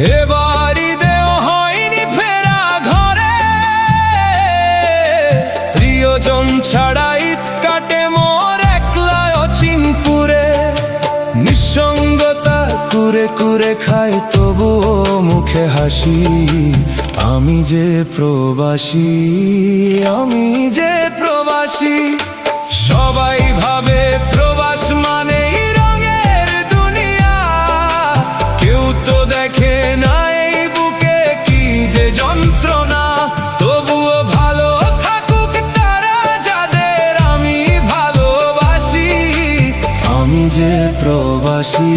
এবার ঈদেও হয়নি ফেরা ঘরে, প্রিয়জন ছাড়া ঈদ কাটে মোর একলা অচিনপুরে। নিঃসঙ্গতা কুরে কুরে খায় তবুও মুখে হাসি, আমি যে প্রবাসী, আমি যে প্রবাসী। সবাই ভাবে প্রবাস মানেই রঙের দুনিয়া, কেউ তো দেখে না এই বুকে কি যে যন্ত্রণা। তবুও ভালো থাকুক তারা যাদের আমি ভালোবাসি, আমি যে প্রবাসী।